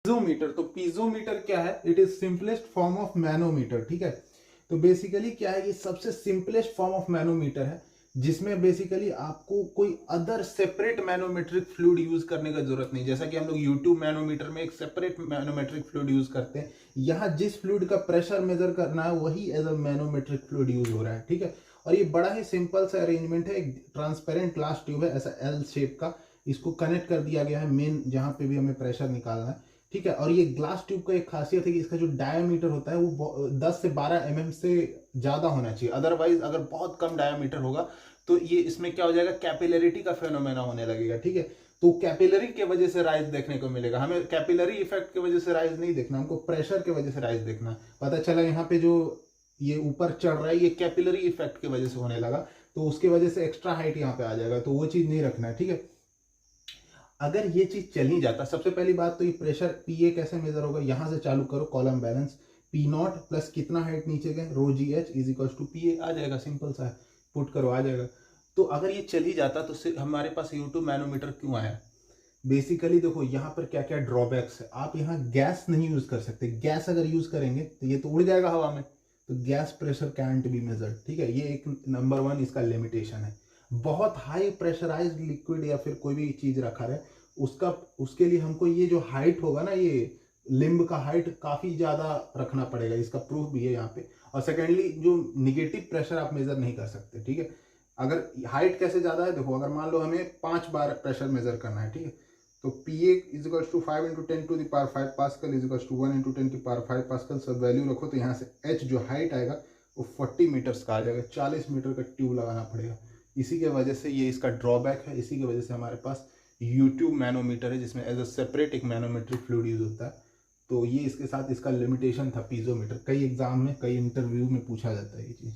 Piezometer, तो piezometer क्या है? It is simplest form of manometer, ठीक है। तो बेसिकली क्या है, ये सबसे सिंपलेस्ट फॉर्म ऑफ मैनोमीटर है, जिसमें बेसिकली आपको कोई other separate manometric fluid use करने का जरूरत नहीं। जैसा कि हम लोग यूट्यूब मैनोमीटर में एक सेपरेट मैनोमेट्रिक फ्लूइड यूज करते हैं, यहाँ जिस फ्लूइड का प्रेशर मेजर करना है वही as a manometric fluid use हो रहा है, ठीक है। और ये बड़ा ही सिंपल सा अरेंजमेंट है, एक ट्रांसपेरेंट ग्लास ट्यूब है ऐसा एल शेप का, इसको कनेक्ट कर दिया गया है मेन जहां पे भी हमें प्रेशर निकालना है, ठीक है। और ये ग्लास ट्यूब का एक खासियत है कि इसका जो डायमीटर होता है वो 10 से 12 mm से ज्यादा होना चाहिए। अदरवाइज अगर बहुत कम डायमीटर होगा तो ये इसमें क्या हो जाएगा, कैपिलरिटी का फेनोमेना होने लगेगा, ठीक है। तो कैपिलरी के वजह से राइज देखने को मिलेगा। हमें कैपिलरी इफेक्ट की वजह से राइज नहीं देखना, हमको प्रेशर की वजह से राइज देखना। पता चला यहाँ पे जो ये ऊपर चढ़ रहा है ये कैपिलरी इफेक्ट की वजह से होने लगा, तो उसकी वजह से एक्स्ट्रा हाइट यहाँ पे आ जाएगा, तो वो चीज नहीं रखना है, ठीक है। अगर ये चीज चल ही जाता, सबसे पहली बात तो ये प्रेशर पीए कैसे मेजर होगा, यहां से चालू करो column balance, P naught plus कितना हाइट नीचे गए rho g h is equal to P a, आ जाएगा, सिंपल सा है, पुट करो आ जाएगा। तो अगर ये चल ही जाता तो हमारे पास यूट्यूब मैनोमीटर क्यों आया? बेसिकली देखो यहाँ पर क्या क्या ड्रॉबैक्स है। आप यहाँ गैस नहीं यूज कर सकते, गैस अगर यूज करेंगे तो ये तो उड़ जाएगा हवा में, तो gas pressure cantt be measured, ठीक है। ये एक नंबर 1 इसका लिमिटेशन है। बहुत हाई प्रेशराइज्ड लिक्विड या फिर कोई भी चीज रखा रहे उसके लिए हमको ये जो हाइट होगा ना, ये लिम्ब का हाइट काफी ज्यादा रखना पड़ेगा, इसका प्रूफ भी है यहाँ पे। और सेकेंडली जो निगेटिव प्रेशर आप मेजर नहीं कर सकते, ठीक है। अगर हाइट कैसे ज्यादा है देखो, अगर मान लो हमें 5 बार प्रेशर मेजर करना है, ठीक है, तो P A is equal to 5 into 10 to the power 5 pascal is equal to 1 into 10 की पावर 5 पास्कल, सब वैल्यू रखो, तो यहाँ से एच जो हाइट आएगा वो 40 मीटर्स का आ जाएगा। 40 मीटर का ट्यूब लगाना पड़ेगा। इसी के वजह से ये इसका ड्रॉबैक है। इसी की वजह से हमारे पास यूट्यूब मैनोमीटर है जिसमें एज अ सेपरेट एक मैनोमेट्रिक फ्लूइड यूज होता है। तो ये इसके साथ इसका लिमिटेशन था पीजोमीटर। कई एग्जाम में कई इंटरव्यू में पूछा जाता है ये चीज़।